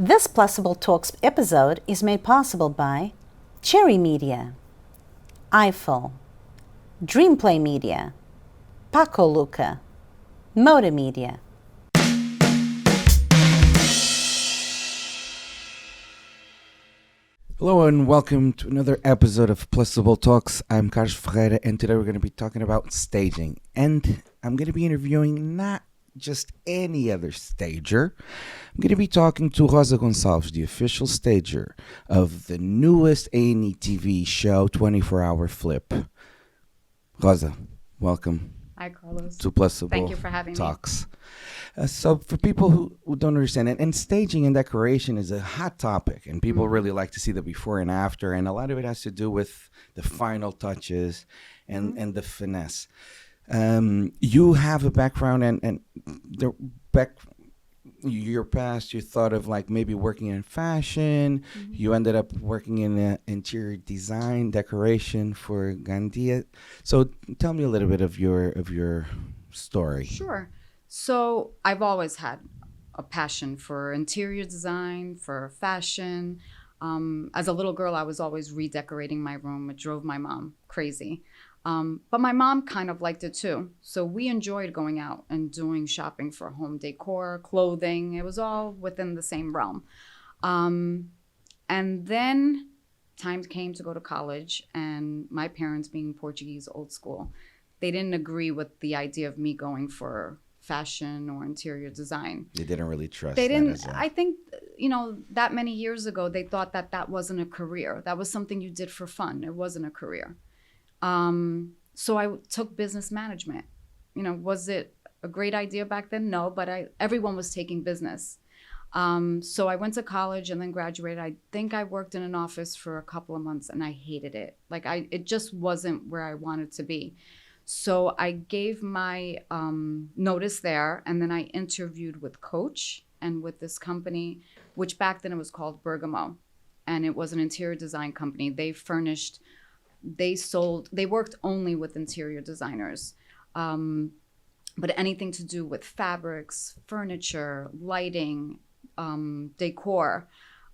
This Plusable Talks episode is made possible by Cherry Media, Eiffel, Dreamplay Media, Paco Luca, Moda Media. Hello and welcome to another episode of Plusable Talks. I'm Carlos Ferreira and today we're going to be talking about staging. And I'm going to be interviewing not just any other stager. I'm going to be talking to Rosa Goncalves, the official stager of the newest A&E TV show, 24 Hour Flip. Rosa, welcome. Hi, Carlos. To Plusable Thank you for having Talks. So for people who don't understand it, and staging and decoration is a hot topic, and people really like to see the before and after, and a lot of it has to do with the final touches and the finesse. You have a background and your past, you thought of like maybe working in fashion. You ended up working in interior design, decoration for Gandia. So tell me a little bit of your story. Sure. So I've always had a passion for interior design, for fashion. As a little girl, I was always redecorating my room. It drove my mom crazy. But my mom kind of liked it too. So we enjoyed going out and doing shopping for home decor, clothing. It was all within the same realm. And then time came to go to college, and my parents, being Portuguese old school, they didn't agree with the idea of me going for fashion or interior design. They didn't really trust They that didn't, as I think, that many years ago, they thought that wasn't a career. That was something you did for fun. It wasn't a career. So I took business management. Was it a great idea back then? No, but everyone was taking business. So I went to college and then graduated. I think I worked in an office for a couple of months and I hated it. It just wasn't where I wanted to be. So I gave my notice there, and then I interviewed with Coach and with this company, which back then it was called Bergamo, and it was an interior design company. They worked only with interior designers, but anything to do with fabrics, furniture, lighting, decor.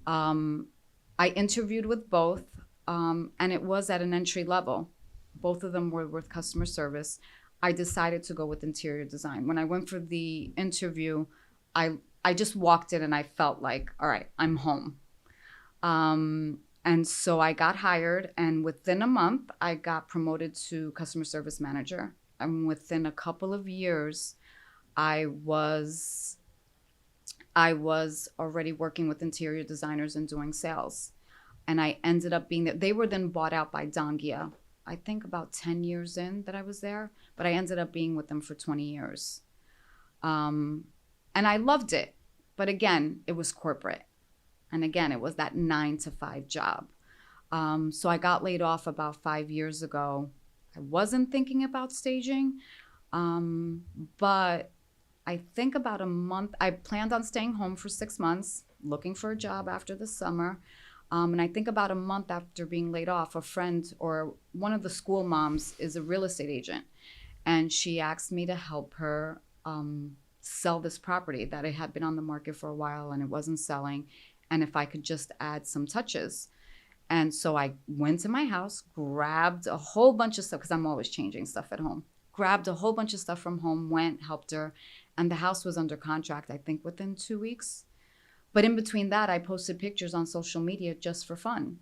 I interviewed with both, and it was at an entry level. Both of them were with customer service. I decided to go with interior design. When I went for the interview, I just walked in and I felt like, all right, I'm home. And so I got hired, and within a month, I got promoted to customer service manager. And within a couple of years, I was already working with interior designers and doing sales. And I ended up being there. They were then bought out by Dongia, I think about 10 years in that I was there, but I ended up being with them for 20 years. And I loved it. But again, it was corporate. And again, it was that 9-to-5 job. So I got laid off about 5 years ago. I wasn't thinking about staging, but I think about a month, I planned on staying home for 6 months, looking for a job after the summer. And I think about a month after being laid off, a friend or one of the school moms is a real estate agent. And she asked me to help her sell this property that it had been on the market for a while and it wasn't selling. And if I could just add some touches. And so I went to my house, grabbed a whole bunch of stuff, because I'm always changing stuff at home. Grabbed a whole bunch of stuff from home, went, helped her. And the house was under contract, I think, within 2 weeks. But in between that, I posted pictures on social media just for fun.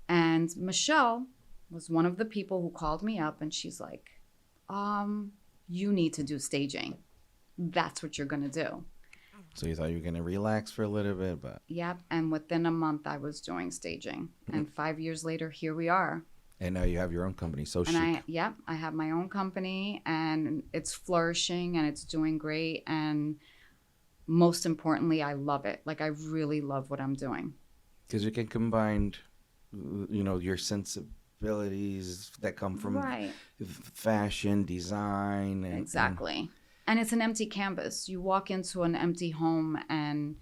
And Michelle was one of the people who called me up, and she's like, you need to do staging. That's what you're going to do. So you thought you were going to relax for a little bit, but... Yep, and within a month, I was doing staging. And 5 years later, here we are. And now you have your own company, So Chic. And I have my own company, and it's flourishing, and it's doing great, and... most importantly, I love it. I really love what I'm doing. Because you can combine, your sensibilities that come from fashion, design. Exactly. And it's an empty canvas. You walk into an empty home, and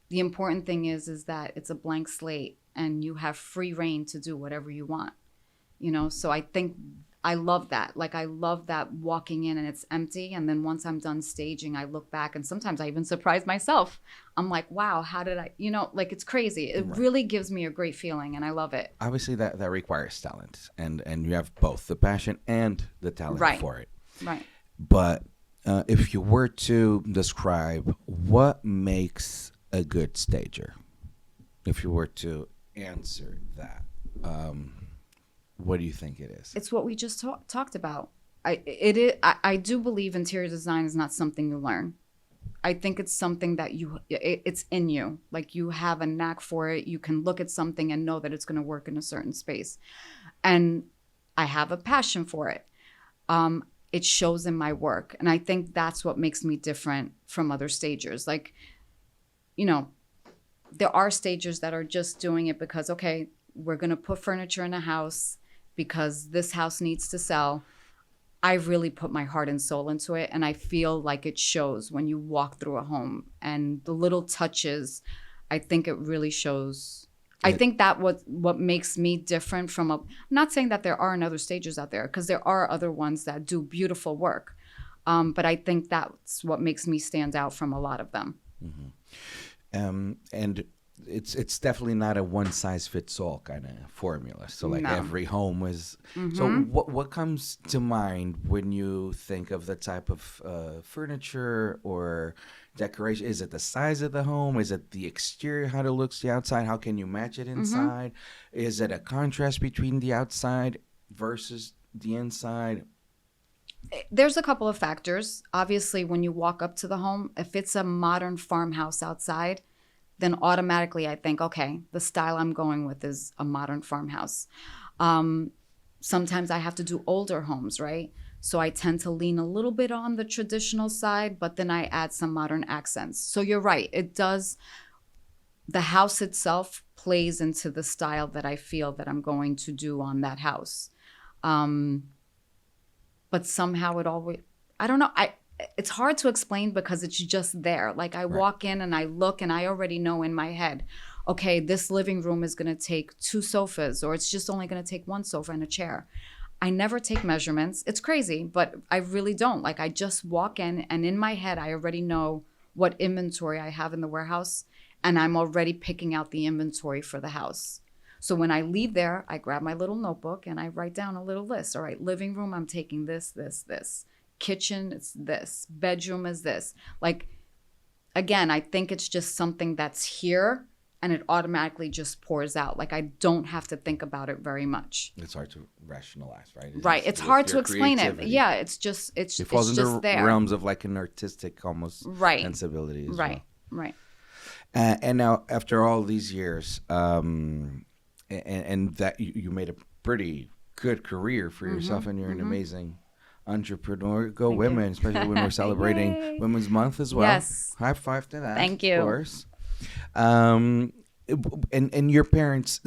the important thing is that it's a blank slate, and you have free reign to do whatever you want. So I think I love that. Like, I love that walking in and it's empty. And then once I'm done staging, I look back and sometimes I even surprise myself. I'm like, wow, how did I, like it's crazy. It really gives me a great feeling and I love it. Obviously, that requires talent, and you have both the passion and the talent for it. Right. But if you were to describe what makes a good stager, if you were to answer that, what do you think it is? It's what we just talked about. I do believe interior design is not something you learn. I think it's something that it's in you. Like, you have a knack for it. You can look at something and know that it's going to work in a certain space. And I have a passion for it. It shows in my work. And I think that's what makes me different from other stagers. Like, there are stagers that are just doing it because, okay, we're going to put furniture in a house because this house needs to sell. I really put my heart and soul into it, and I feel like it shows when you walk through a home and the little touches. I think it really shows. I think that what makes me different from I'm not saying that there aren't other stagers out there, because there are other ones that do beautiful work, but I think that's what makes me stand out from a lot of them. And it's definitely not a one size fits all kind of formula. So like every home is. So what comes to mind when you think of the type of furniture or decoration? Is it the size of the home? Is it the exterior, how it looks, the outside? How can you match it inside? Is it a contrast between the outside versus the inside? There's a couple of factors. Obviously, when you walk up to the home, if it's a modern farmhouse outside, then automatically I think, okay, the style I'm going with is a modern farmhouse. Sometimes I have to do older homes, right? So I tend to lean a little bit on the traditional side, but then I add some modern accents. So you're right. It does. The house itself plays into the style that I feel that I'm going to do on that house. But somehow it always, I don't know. It's hard to explain because it's just there. Like, I walk in and I look and I already know in my head, okay, this living room is going to take 2 sofas, or it's just only going to take 1 sofa and a chair. I never take measurements. It's crazy, but I really don't. Like, I just walk in and in my head, I already know what inventory I have in the warehouse, and I'm already picking out the inventory for the house. So when I leave there, I grab my little notebook and I write down a little list. All right, living room, I'm taking this, this, this. Kitchen, it's this. Bedroom is this. Like, again, I think it's just something that's here and it automatically just pours out. Like, I don't have to think about it very much. It's hard to rationalize, right? It's hard to explain it. Yeah, it falls into there. Realms of like an artistic almost sensibility as well. Right. And now, after all these years, and that you made a pretty good career for yourself, and you're an amazing entrepreneur. Go Thank women, you. Especially when we're celebrating Women's Month as well. Yes. High five to that. Thank you. Of course. And your parents,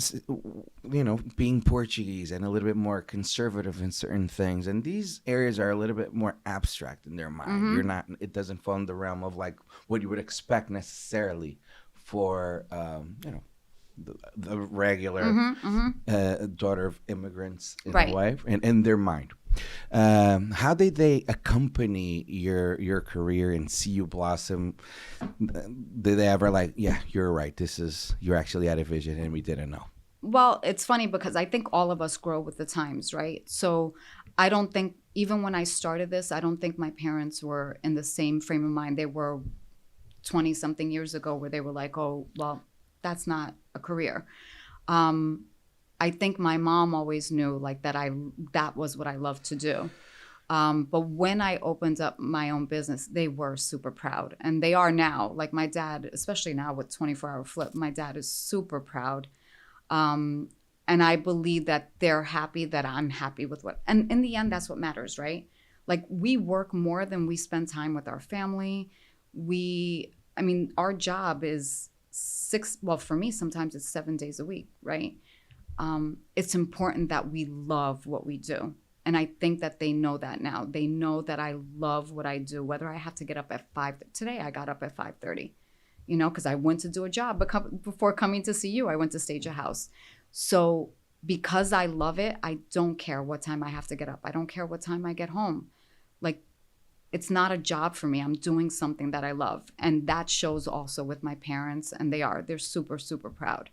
being Portuguese and a little bit more conservative in certain things, and these areas are a little bit more abstract in their mind. You're not. It doesn't fall in the realm of like what you would expect necessarily for the regular daughter of immigrants in a way, and in their mind. How did they accompany your career and see you blossom? Did they ever like, yeah, you're right, you're actually out of vision and we didn't know? Well, it's funny because I think all of us grow with the times, right? So I don't think, even when I started this, I don't think my parents were in the same frame of mind. They were 20 something years ago, where they were like, oh, well, that's not a career. I think my mom always knew like that was what I loved to do. But when I opened up my own business, they were super proud, and they are now. Like, my dad, especially now with 24-hour Flip, my dad is super proud. And I believe that they're happy that I'm happy with and in the end, that's what matters, right? Like, we work more than we spend time with our family. Our job is for me, sometimes it's 7 days a week, right? It's important that we love what we do. And I think that they know that now. They know that I love what I do, whether I have to get up at 5. Today, I got up at 5:30, because I went to do a job. But before coming to see you, I went to stage a house. So because I love it, I don't care what time I have to get up. I don't care what time I get home. Like, it's not a job for me. I'm doing something that I love. And that shows also with my parents, and they're super, super proud.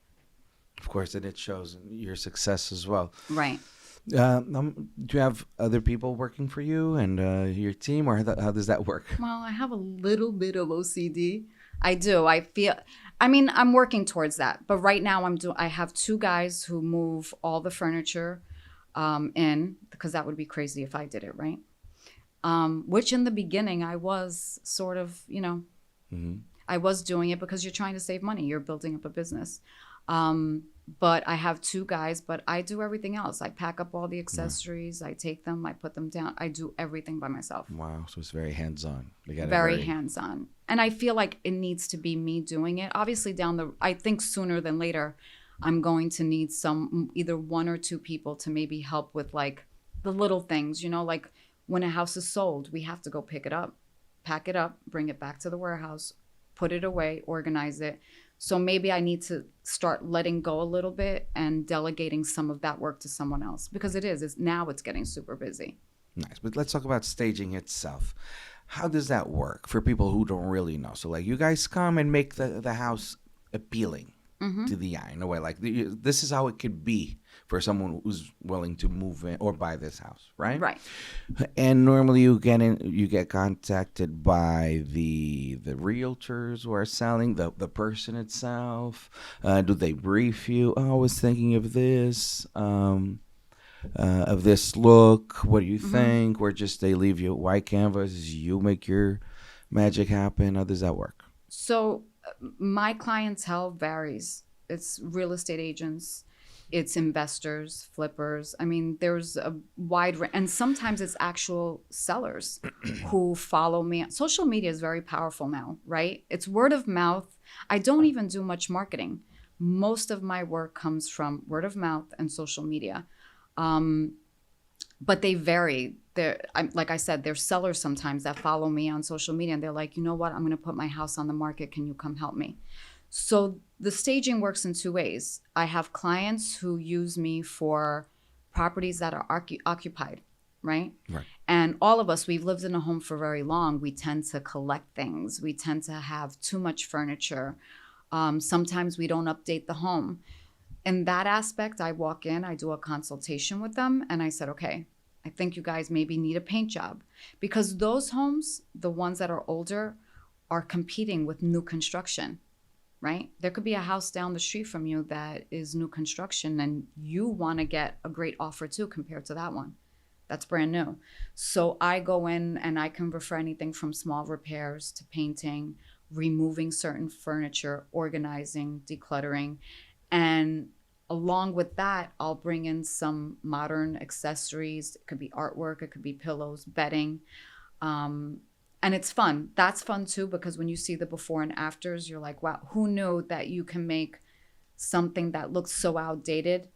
Of course, and it shows in your success as well. Right. Do you have other people working for you and your team, or how does that work? Well, I have a little bit of OCD. I do. I'm working towards that. But right now I have 2 guys who move all the furniture in, because that would be crazy if I did it, right? Which in the beginning I was sort of, I was doing it because you're trying to save money. You're building up a business. But I have 2 guys, but I do everything else. I pack up all the accessories. I take them, I put them down. I do everything by myself. Wow. So it's very hands-on. Very hands-on. And I feel like it needs to be me doing it. Obviously I think sooner than later, I'm going to need either 1 or 2 people to maybe help with like the little things, like when a house is sold, we have to go pick it up, pack it up, bring it back to the warehouse, put it away, organize it. So maybe I need to start letting go a little bit and delegating some of that work to someone else, because now it's getting super busy. Nice. But let's talk about staging itself. How does that work for people who don't really know? So like you guys come and make the house appealing to the eye in a way. Like this is how it could be for someone who's willing to move in or buy this house, right? Right. And normally you get contacted by the realtors who are selling, the person itself. Do they brief you? Oh, I was thinking of this look. What do you think? Or just they leave you a white canvas, you make your magic happen? How does that work? So my clientele varies. It's real estate agents, it's investors, flippers. I mean, there's a wide range. And sometimes it's actual sellers who follow me. Social media is very powerful now, right? It's word of mouth. I don't even do much marketing. Most of my work comes from word of mouth and social media. But they vary. Like I said, there's sellers sometimes that follow me on social media and they're like, you know what, I'm going to put my house on the market. Can you come help me? So the staging works in 2 ways. I have clients who use me for properties that are occupied, right? Right. And all of us, we've lived in a home for very long. We tend to collect things. We tend to have too much furniture. Sometimes we don't update the home. In that aspect, I walk in, I do a consultation with them, and I said, okay, I think you guys maybe need a paint job. Because those homes, the ones that are older, are competing with new construction, right? There could be a house down the street from you that is new construction, and you want to get a great offer too compared to that one. That's brand new. So I go in and I can refer anything from small repairs to painting, removing certain furniture, organizing, decluttering. And along with that, I'll bring in some modern accessories. It could be artwork, it could be pillows, bedding. And it's fun. That's fun too, because when you see the before and afters, you're like, wow, who knew that you can make something that looks so outdated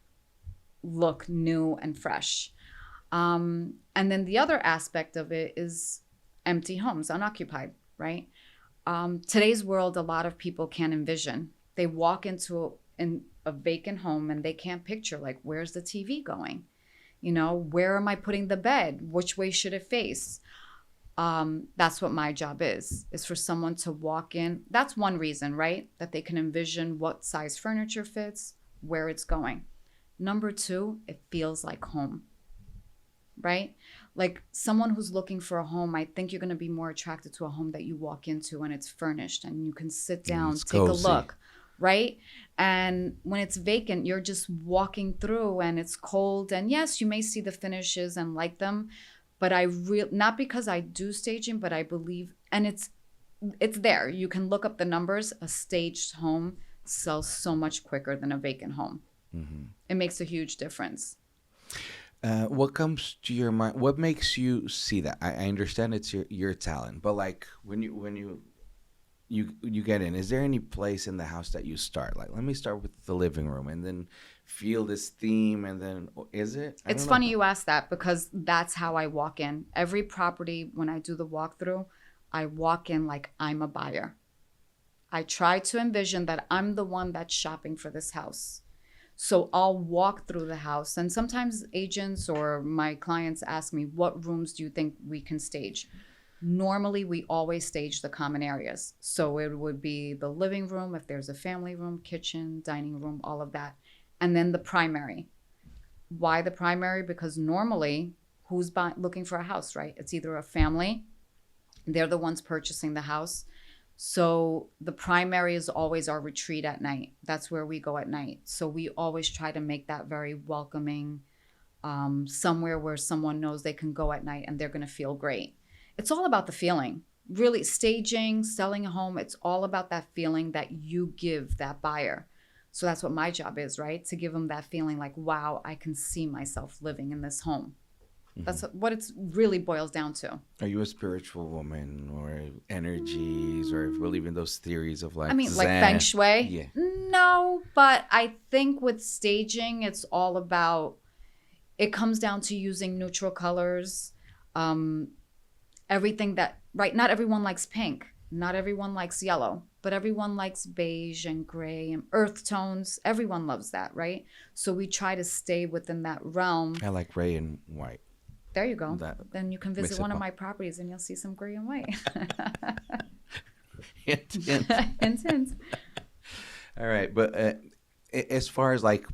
look new and fresh? And then the other aspect of it is empty homes, unoccupied, right? Today's world, a lot of people can't envision. They walk into a vacant home and they can't picture, like, where's the TV going? Where am I putting the bed? Which way should it face? That's what my job is for someone to walk in. That's one reason, right? That they can envision what size furniture fits, where it's going. Number 2, it feels like home, right? Like someone who's looking for a home, I think you're going to be more attracted to a home that you walk into and it's furnished and you can sit down, take cozy. a look, right? And when it's vacant, you're just walking through and it's cold. And yes, you may see the finishes and like them, but not because I do staging, but I believe, and it's there. You can look up the numbers. A staged home sells so much quicker than a vacant home. Mm-hmm. It makes a huge difference. What comes to your mind? What makes you see that? I understand it's your talent, but like when you get in, is there any place in the house that you start? Like, let me start with the living room and then feel this theme, and then is it? It's funny you ask that, because that's how I walk in. Every property, when I do the walkthrough, I walk in like I'm a buyer. I try to envision that I'm the one that's shopping for this house. So I'll walk through the house, and sometimes agents or my clients ask me, what rooms do you think we can stage? Normally, we always stage the common areas. So it would be the living room, if there's a family room, kitchen, dining room, all of that. And then the primary. Why the primary? Because normally, who's looking for a house, right? It's either a family, they're the ones purchasing the house. So the primary is always our retreat at night. That's where we go at night. So we always try to make that very welcoming, somewhere where someone knows they can go at night and they're going to feel great. It's all about the feeling. Really, staging, selling a home, it's all about that feeling that you give that buyer. So that's what my job is, right? To give them that feeling like, wow, I can see myself living in this home. That's what it really boils down to. Are you a spiritual woman, or energies, or believe in those theories of like? I mean, Zen? like feng shui? Yeah. No, but I think with staging, it's all about, it comes down to using neutral colors. Everything that, right, not everyone likes pink. Not everyone likes yellow, but everyone likes beige and gray and earth tones. Everyone loves that, right? So we try to stay within that realm. I like gray and white. There you go. That Then you can mix visit it one of up. my properties and you'll see some gray and white. Hint, hint. Hint, hint. All right, but as far as like,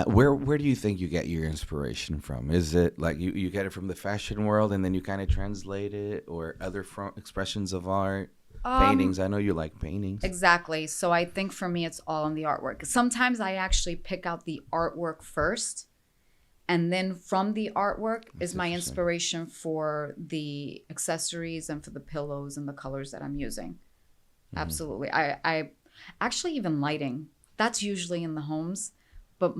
where do you think you get your inspiration from? Is it like you get it from the fashion world and then you kind of translate it, or other expressions of art, paintings? I know you like paintings. Exactly. So I think for me, it's all in the artwork. Sometimes I actually pick out the artwork first. And then from the artwork is my inspiration for the accessories and for the pillows and the colors that I'm using. Absolutely. I actually, even lighting, that's usually in the homes. But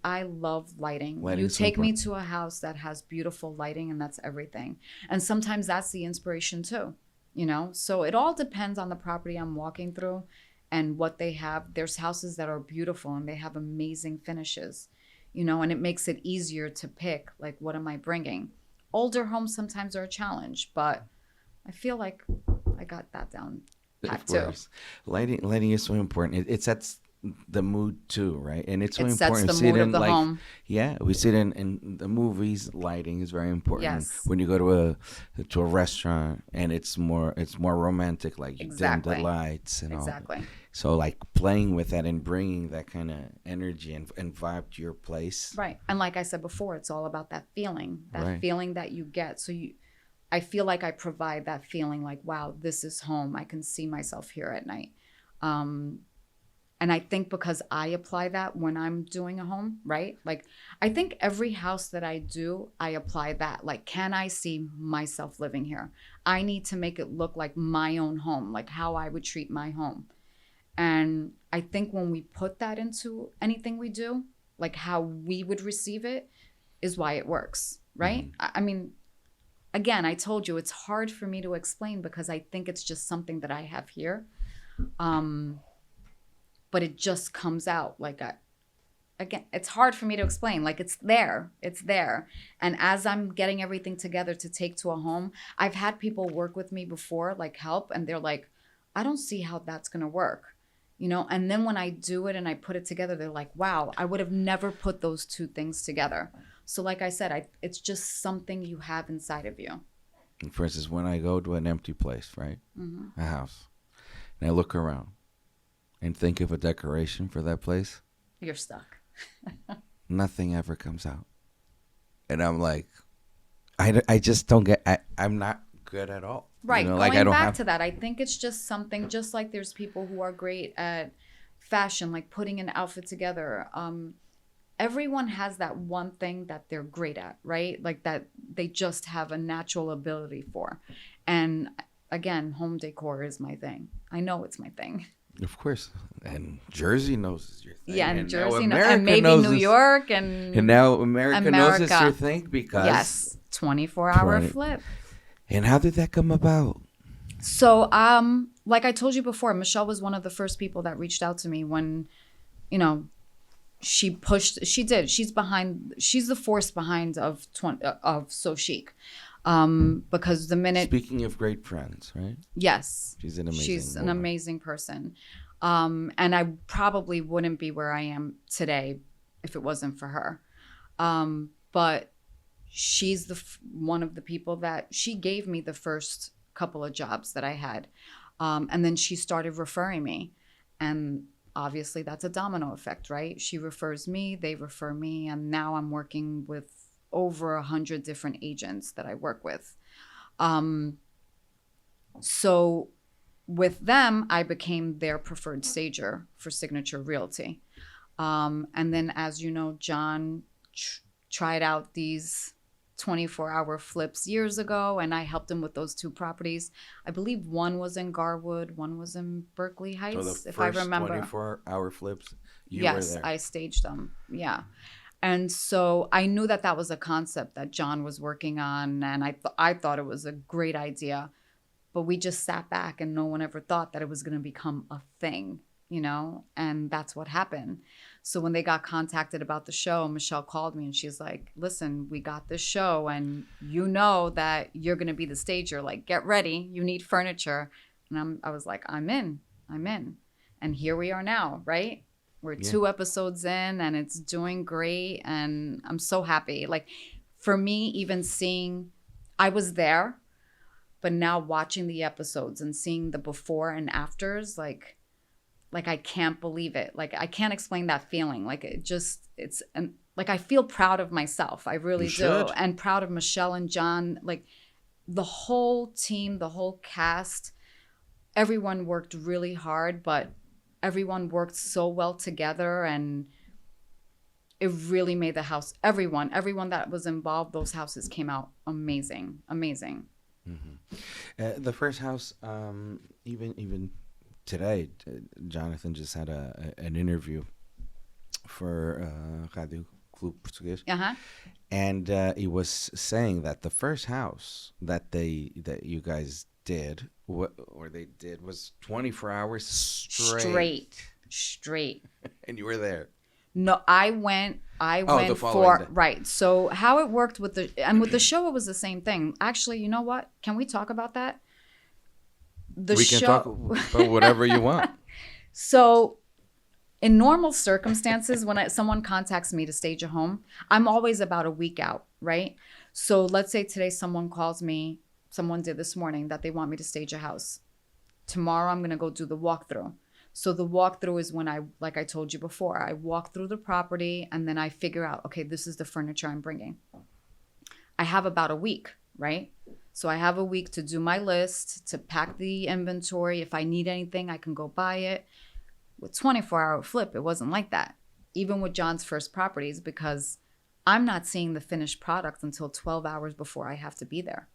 I love lighting. You take me to a house that has beautiful lighting, and that's everything. And sometimes that's the inspiration too, you know? So it all depends on the property I'm walking through and what they have. There's houses that are beautiful and they have amazing finishes, you know, and it makes it easier to pick, like, what am I bringing? Older homes sometimes are a challenge, but I feel like I got that down pat too. Lighting is so important. It sets the mood too, right? And it's so It important. sets the mood of the home. Yeah, we see it in the movies. Lighting is very important. Yes. When you go to a restaurant and it's more romantic, like you dim the lights and all. Exactly. So like playing with that and bringing that kind of energy and vibe to your place. Right. And like I said before, it's all about that feeling Right. feeling that you get. So I feel like I provide that feeling like, wow, this is home. I can see myself here at night. And I think because I apply that when I'm doing a home, right? Like, I think every house that I do, I apply that. Like, can I see myself living here? I need to make it look like my own home, like how I would treat my home. And I think when we put that into anything we do, like how we would receive it, is why it works, right? I mean, again, I told you it's hard for me to explain because I think it's just something that I have here. But it just comes out like again, it's hard for me to explain. Like, it's there. And as I'm getting everything together to take to a home, I've had people work with me before, like help, and they're like, I don't see how that's going to work, you know? And then when I do it and I put it together, they're like, wow, I would have never put those two things together. So like I said, it's just something you have inside of you. For instance, when I go to an empty place, right? A house, and I look around and think of a decoration for that place, You're stuck. nothing ever comes out. And I'm like, I just don't get, I'm not good at all. Right. You know, Going like I don't back have to that, I think it's just something, just like there's people who are great at fashion, like putting an outfit together. Everyone has that one thing that they're great at, right? Like that they just have a natural ability for. And again, home decor is my thing. I know it's my thing. Of course. And Jersey knows it's your thing. Yeah, and Jersey, America and maybe knows New it's- York, and now America knows it's America. your thing because. yes, 24-hour 20 flip. And how did that come about? So, like I told you before, Michelle was one of the first people that reached out to me when, you know, she did. She's the force behind of So Chic. Because the minute, Speaking of great friends, right? yes, She's an amazing she's an woman. amazing person. And I probably wouldn't be where I am today if it wasn't for her. But she's one of the people that she gave me the first couple of jobs that I had. And then she started referring me. And obviously that's a domino effect, right? She refers me, they refer me, and now I'm working with over 100 different agents that I work with. So with them, I became their preferred stager for Signature Realty. And then, as you know, John tried out these 24-hour flips years ago, and I helped him with those 2 properties. I believe one was in Garwood, one was in Berkeley Heights, if I remember. 24-hour flips, you yes, were there. I staged them. Yeah. And so I knew that that was a concept that John was working on, and I thought it was a great idea. But we just sat back and no one ever thought that it was going to become a thing, and that's what happened. So when they got contacted about the show, Michelle called me and she's like, listen, we got this show and you know that you're going to be the stager. Like, get ready. You need furniture. And I was like, I'm in. And here we are now, right? We're 2 episodes in and it's doing great. And I'm so happy. Like, for me, even seeing, I was there, but now watching the episodes and seeing the before and afters, like I can't believe it. Like, I can't explain that feeling. Like, like, I feel proud of myself. I really do. And proud of Michelle and John. Like, the whole team, the whole cast, everyone worked really hard, but everyone worked so well together, and it really made the house, everyone that was involved, those houses came out amazing. Mm-hmm. The first house, even today, Jonathan just had an interview for Radio Clube Português, and he was saying that the first house that you guys did was 24 hours straight. And you were there. No, I went for right. So how it worked with the show, it was the same thing. Actually, you know what? Can we talk about that? We can talk about whatever you want. So, in normal circumstances, when someone contacts me to stage a home, I'm always about a week out, right? So let's say today someone calls me. Someone did this morning that they want me to stage a house. Tomorrow I'm going to go do the walkthrough. So the walkthrough is when like I told you before, I walk through the property and then I figure out, okay, this is the furniture I'm bringing. I have about a week, right? So I have a week to do my list, to pack the inventory. If I need anything, I can go buy it. With 24-hour flip, it wasn't like that. Even with John's first properties, because I'm not seeing the finished product until 12 hours before I have to be there.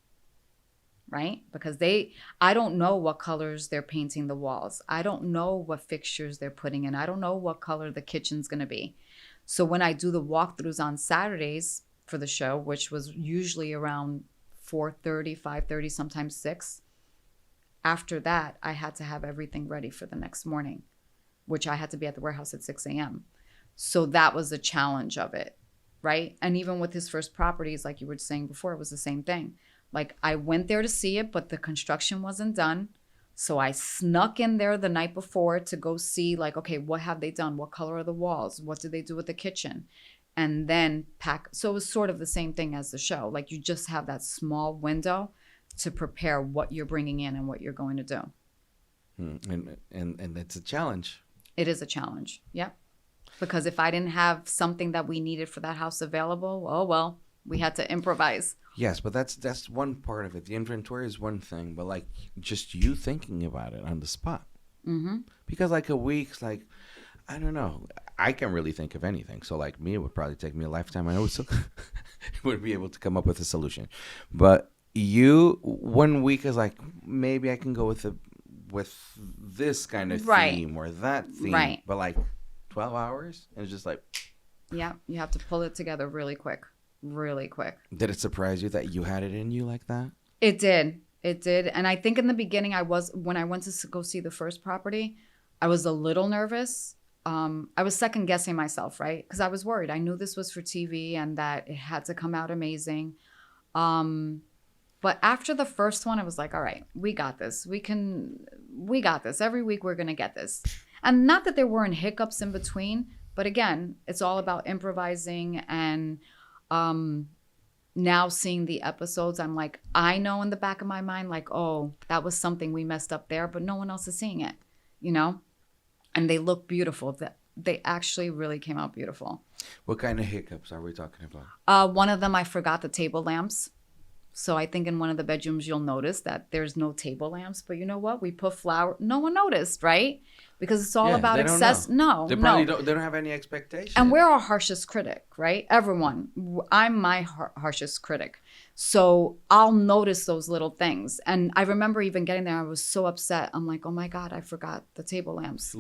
Right? Because I don't know what colors they're painting the walls. I don't know what fixtures they're putting in. I don't know what color the kitchen's going to be. So when I do the walkthroughs on Saturdays for the show, which was usually around 4:30, 5:30, sometimes 6, after that, I had to have everything ready for the next morning, which I had to be at the warehouse at 6 a.m. So that was a challenge of it, right? And even with his first properties, like you were saying before, it was the same thing. Like, I went there to see it, but the construction wasn't done. So I snuck in there the night before to go see, like, okay, what have they done? What color are the walls? What did they do with the kitchen? And then pack. So it was sort of the same thing as the show. Like, you just have that small window to prepare what you're bringing in and what you're going to do. And it's a challenge. It is a challenge. Yep. Because if I didn't have something that we needed for that house available, oh, well, we had to improvise. Yes, but that's one part of it. The inventory is one thing, but like just you thinking about it on the spot. Mm-hmm. Because like a week's like, I don't know. I can't really think of anything. So like me, it would probably take me a lifetime. I know would be able to come up with a solution. But you, 1 week is like, maybe I can go with this kind of theme or that theme. Right. But like 12 hours, and it's just like. Yeah, you have to pull it together really quick. Did it surprise you that you had it in you like that? It did. And I think in the beginning when I went to go see the first property, I was a little nervous. I was second guessing myself, right? Because I was worried. I knew this was for TV and that it had to come out amazing. But after the first one, I was like, all right, we got this. We got this. Every week we're going to get this. And not that there weren't hiccups in between, but again, it's all about improvising. And now seeing the episodes, I'm like, I know in the back of my mind, like, oh, that was something we messed up there, but no one else is seeing it, you know? And they look beautiful. They actually really came out beautiful. What kind of hiccups are we talking about? One of them, I forgot the table lamps. So I think in one of the bedrooms, you'll notice that there's no table lamps. But you know what? We put flower. No one noticed, right? Because it's all about excess. No, they probably don't. They don't have any expectations. And we're our harshest critic, right? Everyone. I'm my harshest critic. So I'll notice those little things. And I remember even getting there, I was so upset. I'm like, oh my God, I forgot the table lamps.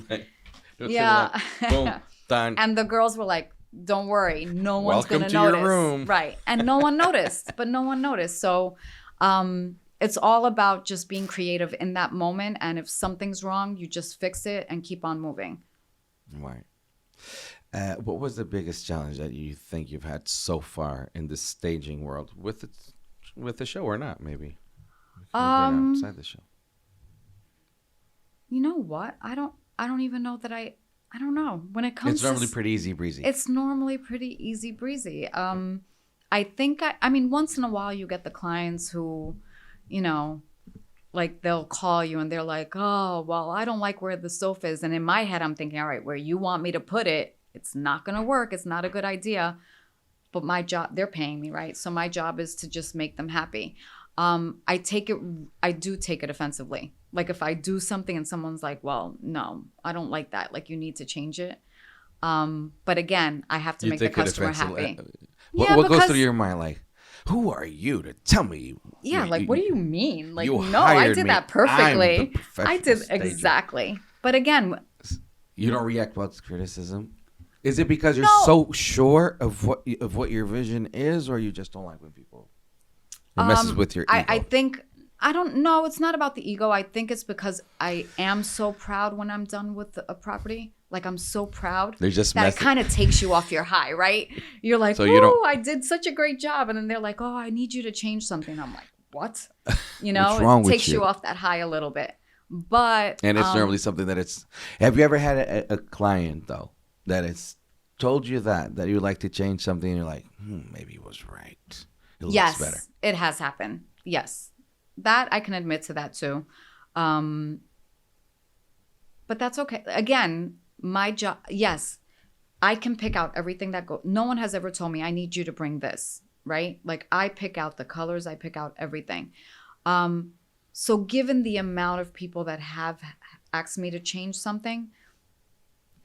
Yeah. Boom, done. And the girls were like, don't worry, no one's going to Welcome to notice. your room. Right. And no one noticed, but no one noticed. So it's all about just being creative in that moment. And if something's wrong, you just fix it and keep on moving. Right. What was the biggest challenge that you think you've had so far in the staging world with the show or not? Maybe outside the show. You know what? I don't even know that I don't know. When it comes it's normally pretty easy breezy. It's normally pretty easy breezy. I think I mean once in a while you get the clients who, you know, like they'll call you and they're like, oh, well, I don't like where the sofa is. And in my head, I'm thinking, all right, where you want me to put it, it's not going to work. It's not a good idea. But my job, they're paying me, right? So my job is to just make them happy. I do take it offensively. Like if I do something and someone's like, well, no, I don't like that. Like you need to change it. But again, I have to make the customer happy. What goes through your mind? Like, who are you to tell me? Yeah, what do you mean? Like, you no, I did me. that perfectly. I'm the professional I did stager. exactly. But again, you don't react well to criticism. Is it because you're so sure of what your vision is, or you just don't like when people it messes with your ego? I think I don't know. It's not about the ego. I think it's because I am so proud when I'm done with a property. Like I'm so proud They're just that it kind of takes you off your high, right? You're like, oh, I did such a great job. And then they're like, oh, I need you to change something. I'm like, what? You know, What's wrong it with takes you off that high a little bit. But and it's normally something that it's. Have you ever had a client though that has told you that you would like to change something and you're like, maybe it was right. It looks better. It has happened. Yes, that I can admit to that too. But that's okay. Again, my job. Yes, I can pick out everything that goes. No one has ever told me I need you to bring this. Right? Like I pick out the colors. I pick out everything. So given the amount of people that have asked me to change something,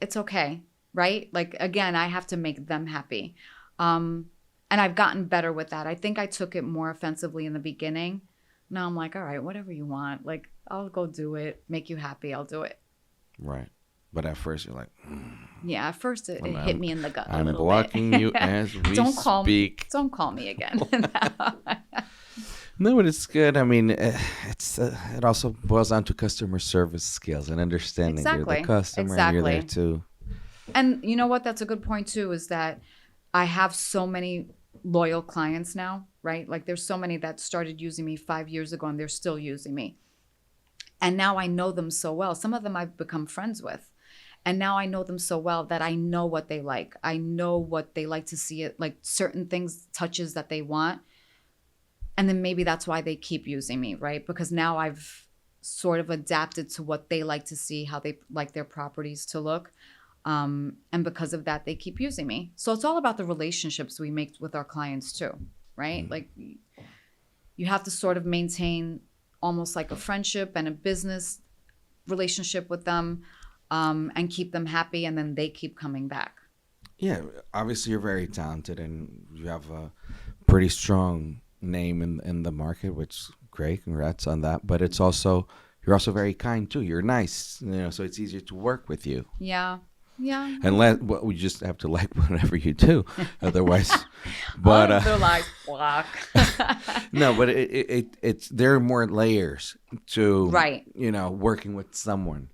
it's okay, right? Like, again, I have to make them happy. And I've gotten better with that. I think I took it more offensively in the beginning. Now I'm like, all right, whatever you want. Like, I'll go do it. Make you happy. I'll do it. Right. But at first you're like, Yeah, at first it hit me in the gut a I'm little blocking bit. you as we speak. Don't call me again. No, but it's good. I mean, it also boils down to customer service skills and understanding Exactly. you're the customer and you're there Exactly. too. And you know what? That's a good point too, is that I have so many loyal clients now, right? Like there's so many that started using me 5 years ago and they're still using me. And now I know them so well. Some of them I've become friends with. And now I know them so well that I know what they like. I know what they like to see, it like certain things, touches that they want. And then maybe that's why they keep using me, right? Because now I've sort of adapted to what they like to see, how they like their properties to look. And because of that, they keep using me. So it's all about the relationships we make with our clients too, right? Like you have to sort of maintain almost like a friendship and a business relationship with them, and keep them happy, and then they keep coming back. Yeah, obviously you're very talented and you have a pretty strong name in the market, which is great. Congrats on that. But it's also you're also very kind too. You're nice, so it's easier to work with you. Yeah. We just have to like whatever you do, otherwise. But they're like block. No, but it's there are more layers to working with someone.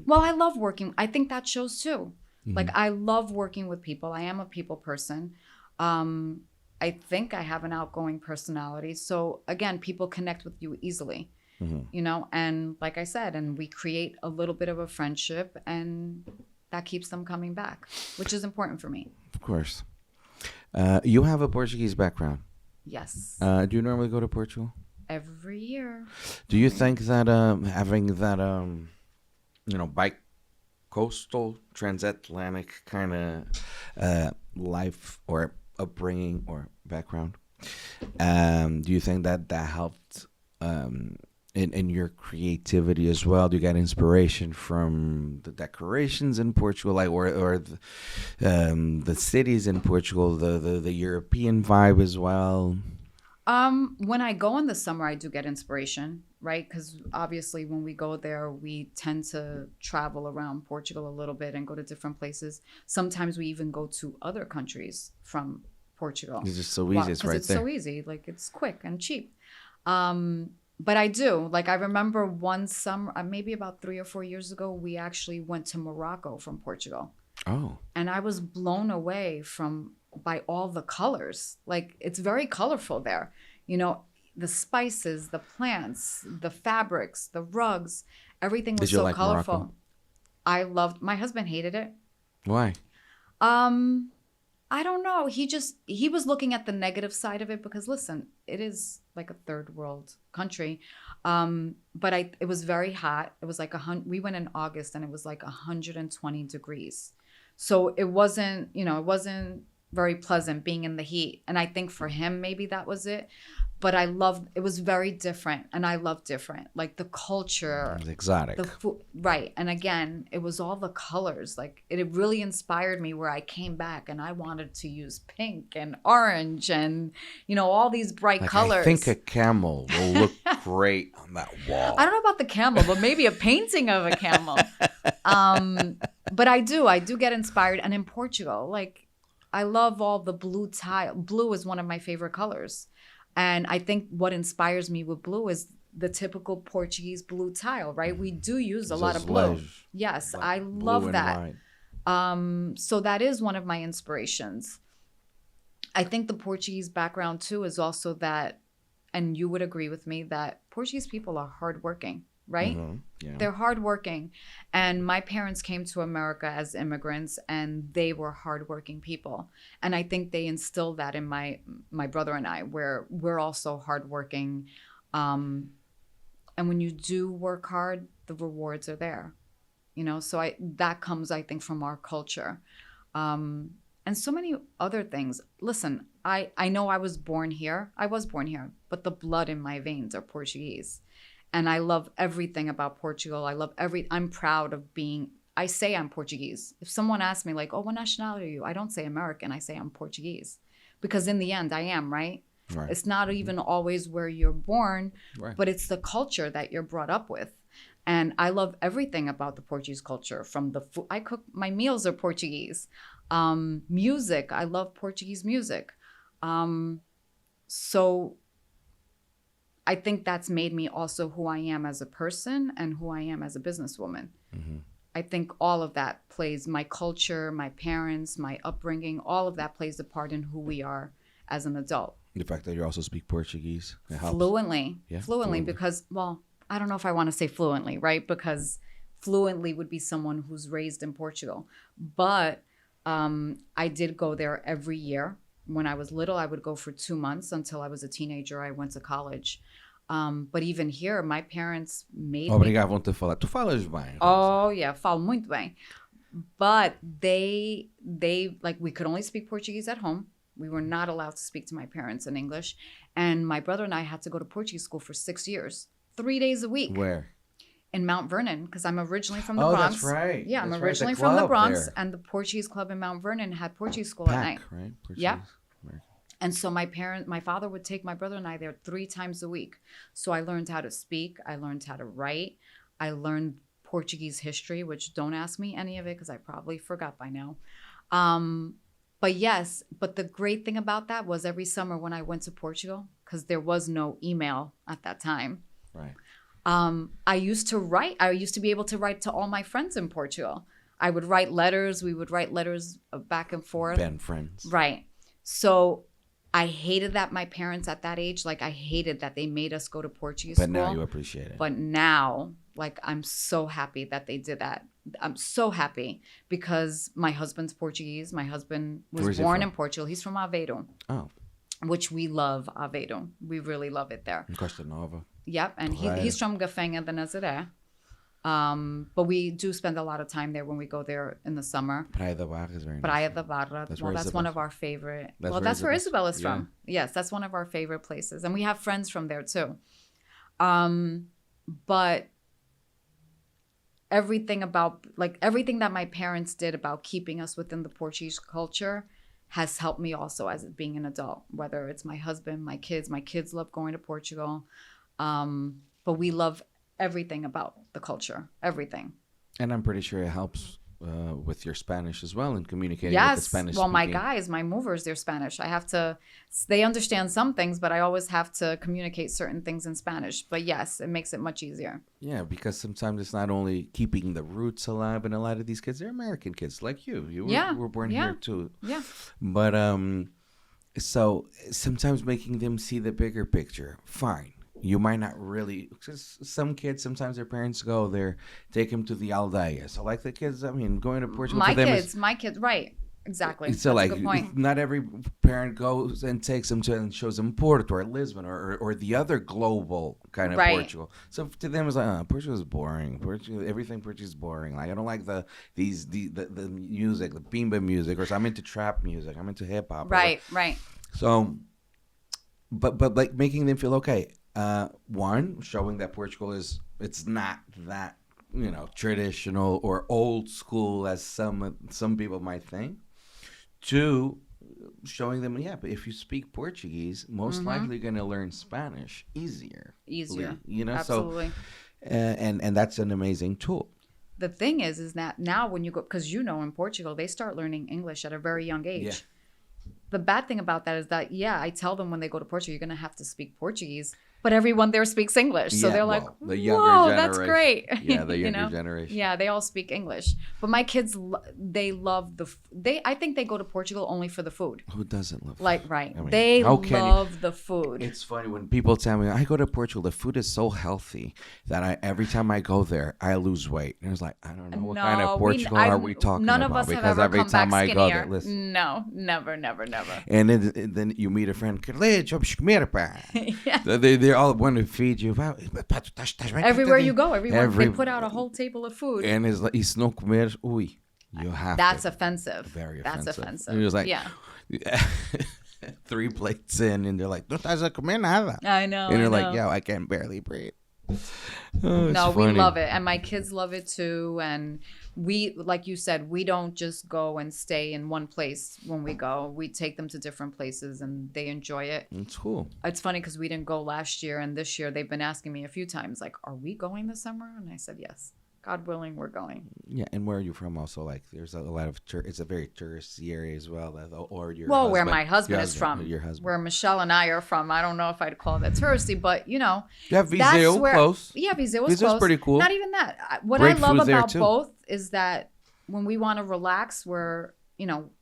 Well, I love working. I think that shows too. Like I love working with people. I am a people person. I think I have an outgoing personality. So again, people connect with you easily. you know, and like I said, and we create a little bit of a friendship, and that keeps them coming back, which is important for me. Of course. You have a Portuguese background. Yes. Do you normally go to Portugal? Every year. Do you think that having that bike coastal transatlantic kind of life or upbringing or background, do you think that helped in your creativity as well? Do you get inspiration from the decorations in Portugal, like or the cities in Portugal, the European vibe as well? When I go in the summer, I do get inspiration, right? Because obviously when we go there, we tend to travel around Portugal a little bit and go to different places. Sometimes we even go to other countries from Portugal. It's just so easy. It's right there. Because it's so easy. Like, it's quick and cheap. But I do. Like, I remember one summer, maybe about 3 or 4 years ago, we actually went to Morocco from Portugal. Oh. And I was blown away by all the colors. Like, it's very colorful there. You know, the spices, the plants, the fabrics, the rugs, everything was so colorful. Morocco? I loved, my husband hated it. Why? I don't know. He was looking at the negative side of it because, listen, it is like a third world country. But it was very hot. It was like we went in August and it was like 120 degrees. So it wasn't very pleasant being in the heat. And I think for him, maybe that was it. But it was very different. And I love different. Like the culture. It was exotic. The food, right. And again, it was all the colors. Like it really inspired me where I came back and I wanted to use pink and orange and, all these bright colors. I think a camel will look great on that wall. I don't know about the camel, but maybe a painting of a camel. But I do get inspired. And in Portugal, like I love all the blue tile. Blue is one of my favorite colors. And I think what inspires me with blue is the typical Portuguese blue tile, right? We do use a lot of blue. Yes, I love that. So that is one of my inspirations. I think the Portuguese background too is also that, and you would agree with me, that Portuguese people are hardworking, right? Mm-hmm. Yeah. They're hardworking. And my parents came to America as immigrants and they were hardworking people. And I think they instilled that in my brother and I, where we're also hardworking. And when you do work hard, the rewards are there. So that comes, I think, from our culture. And so many other things. Listen, I know I was born here. But the blood in my veins are Portuguese. And I love everything about Portugal. I'm proud of I say I'm Portuguese. If someone asks me like, oh, what nationality are you? I don't say American. I say I'm Portuguese. Because in the end, I am, right? Right. It's not even always where you're born, right, but it's the culture that you're brought up with. And I love everything about the Portuguese culture. From the food, I cook, my meals are Portuguese. Music, I love Portuguese music. So I think that's made me also who I am as a person and who I am as a businesswoman. Mm-hmm. I think all of that plays, my culture, my parents, my upbringing, all of that plays a part in who we are as an adult. The fact that you also speak Portuguese, it helps. Fluently. Yeah, fluently, because, well, I don't know if I want to say fluently, right? Because fluently would be someone who's raised in Portugal. But I did go there every year. When I was little, I would go for 2 months until I was a teenager. I went to college. But even here, my parents made Obrigavam-te a falar. Tu falas bem. Oh, yeah, falo muito bem. But they like, we could only speak Portuguese at home. We were not allowed to speak to my parents in English. And my brother and I had to go to Portuguese school for 6 years, 3 days a week. Where? In Mount Vernon, because I'm originally from the Bronx. Oh, that's right. Yeah, I'm originally from the Bronx. And the Portuguese club in Mount Vernon had Portuguese school at night. Right? Portuguese. Yeah. And so my father would take my brother and I there 3 times a week. So I learned how to speak. I learned how to write. I learned Portuguese history, which don't ask me any of it because I probably forgot by now. But the great thing about that was every summer when I went to Portugal, because there was no email at that time. Right. I used to write. I used to be able to write to all my friends in Portugal. I would write letters. We would write letters back and forth. Ben friends. Right. So I hated that my parents at that age, like I hated that they made us go to Portuguese But school. now you appreciate it. But now, like, I'm so happy that they did that. I'm so happy because my husband's Portuguese. My husband was Where's he born from? in Portugal. He's from Aveiro, Oh, which we love Aveiro. We really love it there. Costa Nova. Yep. And he's from Gafenga de Nazaré. But we do spend a lot of time there when we go there in the summer. Praia da Barra is very nice. Praia da Barra. That's Well, where that's one Isabel's of our favorite. That's Well, where that's where Isabel's- Isabel is from. Yes, that's one of our favorite places. And we have friends from there too. But everything that my parents did about keeping us within the Portuguese culture has helped me also as being an adult, whether it's my husband, my kids. My kids love going to Portugal. But we love everything about the culture, everything. And I'm pretty sure it helps with your Spanish as well and communicating with the Yes. Spanish Well, my speaking. guys, my movers, they're Spanish. They understand some things, but I always have to communicate certain things in Spanish. But yes, it makes it much easier. Yeah, because sometimes it's not only keeping the roots alive, and a lot of these kids, they're American kids like you. You were born Yeah. here too. Yeah. But so sometimes making them see the bigger picture, fine. You might not really, because some kids, sometimes their parents go there, take them to the aldeia. So like the kids, I mean, going to Portugal My for them kids, right. Exactly. so That's like a good point. not every parent goes and takes them to and shows them Porto or Lisbon or the other global kind of Right. Portugal. So to them it's like, Portugal is boring. Everything Portugal is boring. Like I don't like the music, the bimba music, or so I'm into trap music. I'm into hip hop. Right. So, but like making them feel okay. One, showing that Portugal it's not that traditional or old school as some people might think. Two, showing them but if you speak Portuguese, most likely you're gonna learn Spanish easier. Easier. So Absolutely. and that's an amazing tool. The thing is that now when you go, because in Portugal, they start learning English at a very young age. Yeah. The bad thing about that is that, I tell them when they go to Portugal, you're going to have to speak Portuguese, but everyone there speaks English. So Yeah, they're well, like, the younger whoa, that's generation. great. Yeah, the younger generation. Yeah, they all speak English. But my kids, they love I think they go to Portugal only for the food. Who doesn't love Like, food? right. I mean, They how can you- love the food. It's funny when people tell me I go to Portugal, the food is so healthy that every time I go there, I lose weight. And it's like, I don't know what kind of Portugal are we talking none about? of us have Because ever every come time back I go skinnier. there, listen. No, never. And then you meet a friend, "Carletes, vamos comer, pá." Yeah. They all want to feed you. Everywhere you go, they put out a whole table of food. And it's like, e se não comeres, ui, you have That's to. offensive. Very That's offensive. offensive. You're just like, yeah. 3 plates in, and they're like, "No estás a comer nada." I know. And you're I like, know. "Yo, I can barely breathe." Oh, No, it's we funny. love it. And my kids love it too. And we, like you said, we don't just go and stay in one place when we go. We take them to different places and they enjoy it. It's cool. It's funny because we didn't go last year, and this year they've been asking me a few times, like, are we going this summer? And I said, yes. God willing, we're going. Yeah, and where are you from? Also, like, there's a lot of it's a very touristy area as well. Or your Well, where husband- my husband your is from, your husband. where Michelle and I are from. I don't know if I'd call that touristy, but You have that's Viseu where- close. Yeah, Viseu is Viseu's close. pretty cool. Not even that. What Great I love food there, about too. both is that when we want to relax, we're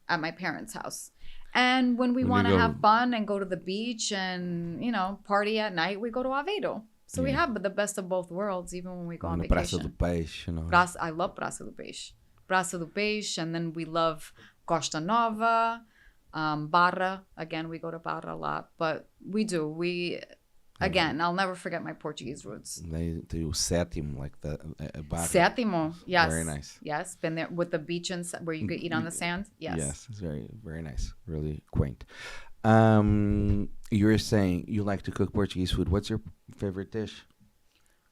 at my parents' house, and when we When you want to go- have fun and go to the beach and party at night, we go to Aveiro. So we have the best of both worlds, even when we go on the Praça do vacation. Peixe, I love Praça do Peixe. Praça do Peixe, and then we love Costa Nova, Barra. Again, we go to Barra a lot, but again, I'll never forget my Portuguese roots. They do sétimo, like the bar. Sétimo, yes. Very nice. Yes, been there with the beach and where you could eat on the sand. Yes. Yes, it's very, very nice. Really quaint. You were saying you like to cook Portuguese food. What's your favorite dish?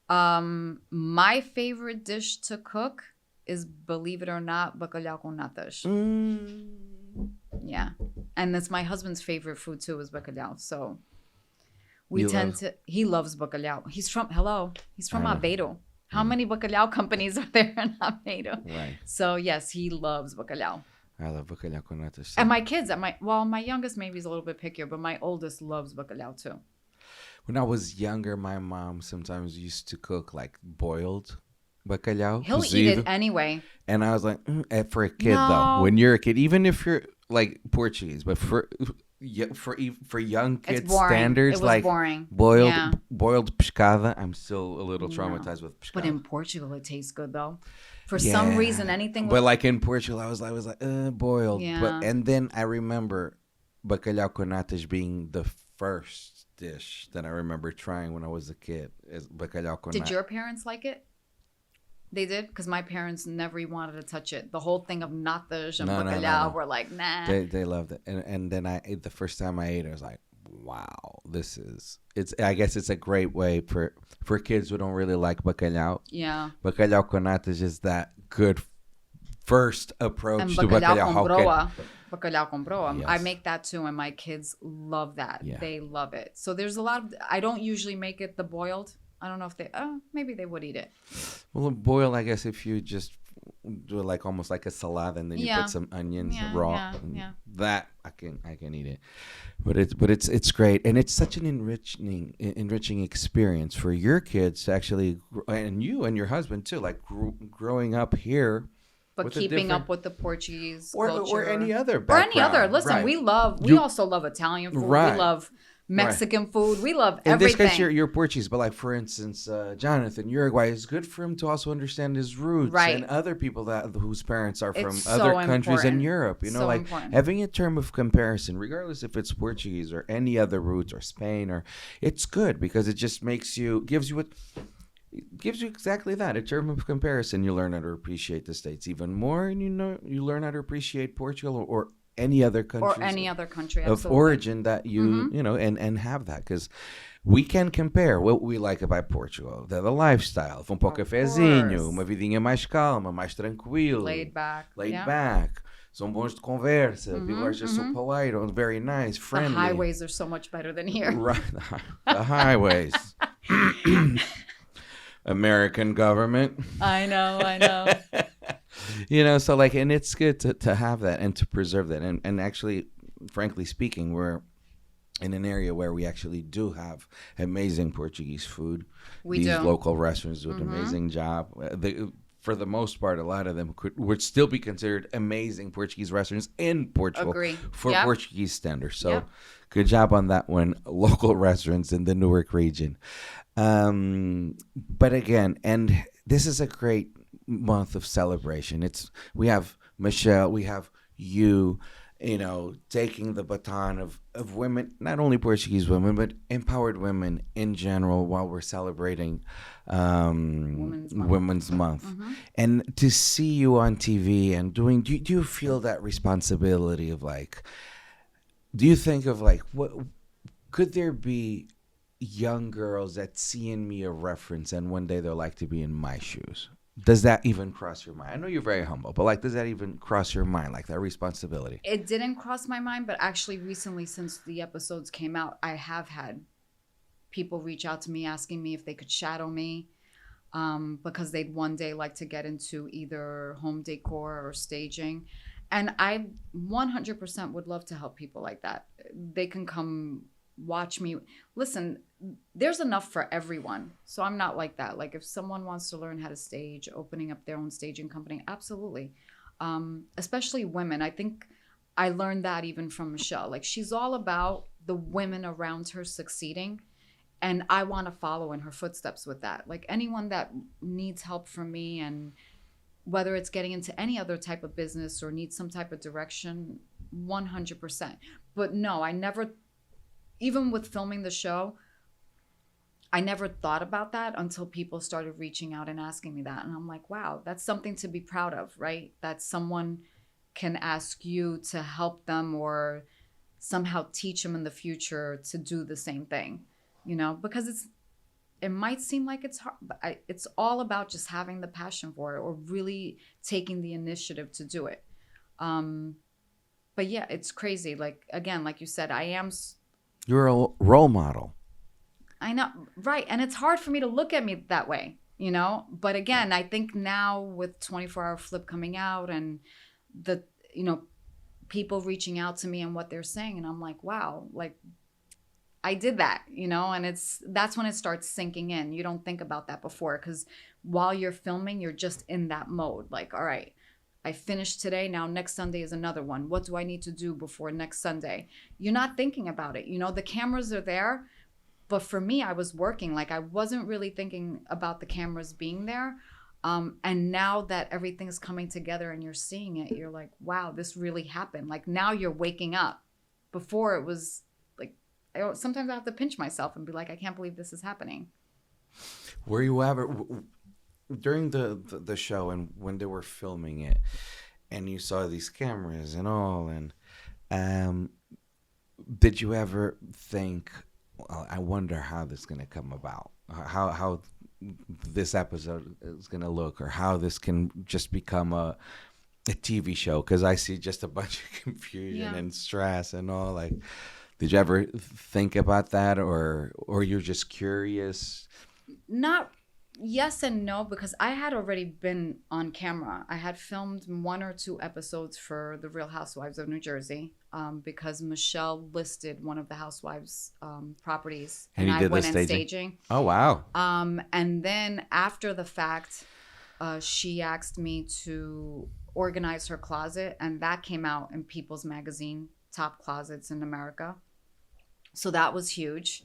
My favorite dish to cook is, believe it or not, bacalhau com natas. Yeah, and that's my husband's favorite food too, is bacalhau. So he loves bacalhau. He's from Aveiro. How many bacalhau companies are there in Aveiro? Right. So yes, he loves bacalhau. I love bacalhau com natas. And my kids, my youngest maybe is a little bit pickier, but my oldest loves bacalhau too. When I was younger, my mom sometimes used to cook like boiled bacalhau. He'll cozido. eat it anyway. And I was like, for a kid No. though, when you're a kid, even if you're like Portuguese, but for young It's kids boring. standards, It was like boring. boiled Yeah. boiled pescada. I'm still a little No. traumatized with pescada. But in Portugal, it tastes good though. For some reason, anything. But like in Portugal, I was like boiled. Yeah. But and then I remember bacalhau com natas being the first dish that I remember trying when I was a kid. Is bacalhau com Did natas. your parents like it? They did? Because my parents never wanted to touch it. The whole thing of natas and bacalhau were like, nah. They loved it, and then I ate the first time I ate it. I was like, wow, it's. I guess it's a great way for kids who don't really like bacalhau. Yeah. Bacalhau com natas is that good first approach And to bacalhau bacalhau. com broa. Bacalhau com broa. Yes. I make that too, and my kids love that. Yeah. They love it. So there's a lot of. I don't usually make it the boiled. I don't know if they. Maybe they would eat it. Well, boil, I guess, if you just do it like almost like a salad, and then you put some onions raw. That I can eat it, but it's great, and it's such an enriching experience for your kids to actually, and you and your husband too, like growing up here. But keeping up with the Portuguese culture. or any other background. Listen, right. we also love Italian food. Right. We love Mexican food. We love In everything. this case, you're Portuguese, but like for instance, Jonathan, Uruguay, it's good for him to also understand his roots, Right. and other people whose parents are from It's other so countries in important. Europe. You know, So like important. having a term of comparison, regardless if it's Portuguese or any other roots or Spain, or it's good because it just gives you exactly that, a term of comparison. You learn how to appreciate the States even more, and you learn how to appreciate Portugal or any other country Absolutely. of origin that you and have that, because we can compare what we like about Portugal, the lifestyle, um pouco cafezinho, uma vidinha mais calma, mais tranquilo, Laid back. são bons de conversa, people are just so polite, very nice, friendly. The highways are so much better than here. Right, the highways. American government. I know. So like, and it's good to have that and to preserve that. And actually, frankly speaking, we're in an area where we actually do have amazing Portuguese food. These local restaurants do an amazing job. For the most part, a lot of them would still be considered amazing Portuguese restaurants in Portugal. Agree. For Portuguese standards. So good job on that one, local restaurants in the Newark region. But again, and this is a great month of celebration. We have Michelle, we have you, taking the baton of women, not only Portuguese women, but empowered women in general, while we're celebrating Women's Month. And to see you on TV and do you feel that responsibility of like, do you think of like, what could there be young girls that see in me a reference and one day they'll like to be in my shoes? Does that even cross your mind? I know you're very humble, but like, does that even cross your mind, like that responsibility? It didn't cross my mind, but actually recently, since the episodes came out, I have had people reach out to me asking me if they could shadow me, because they'd one day like to get into either home decor or staging. And I 100% would love to help people like that. They can come watch me. Listen, there's enough for everyone. So I'm not like that. Like if someone wants to learn how to stage, opening up their own staging company, absolutely. Especially women. I think I learned that even from Michelle. Like she's all about the women around her succeeding. And I want to follow in her footsteps with that. Like anyone that needs help from me, and whether it's getting into any other type of business or needs some type of direction, 100%. But no, I never, even with filming the show, I never thought about that until people started reaching out and asking me that. And I'm like, wow, that's something to be proud of, right? That someone can ask you to help them or somehow teach them in the future to do the same thing, because it might seem like it's hard, but it's all about just having the passion for it or really taking the initiative to do it. But yeah, it's crazy. Like, again, like you said, You're a role model. I know, right. And it's hard for me to look at me that way, But again, I think now with 24-hour Flip coming out and the, people reaching out to me and what they're saying, and I'm like, wow, like I did that, and that's when it starts sinking in. You don't think about that before, because while you're filming, you're just in that mode. Like, all right, I finished today. Now next Sunday is another one. What do I need to do before next Sunday? You're not thinking about it. You know, the cameras are there. But for me, I was working. Like I wasn't really thinking about the cameras being there. And now that everything's coming together and you're seeing it, you're like, wow, this really happened. Like now you're waking up. Before it was like, sometimes I have to pinch myself and be like, I can't believe this is happening. Were you ever during the show and when they were filming it, and you saw these cameras and all, and did you ever think, well, I wonder how this is gonna come about, how this episode is gonna look, or how this can just become a TV show? Because I see just a bunch of confusion and stress and all. Like, did you ever think about that, or you're just curious? Not yes and no, because I had already been on camera. I had filmed 1 or 2 episodes for The Real Housewives of New Jersey, because Michelle listed one of the housewives' properties, and I went in staging. Oh wow! And then after the fact, she asked me to organize her closet, and that came out in People's Magazine, top closets in America. So that was huge.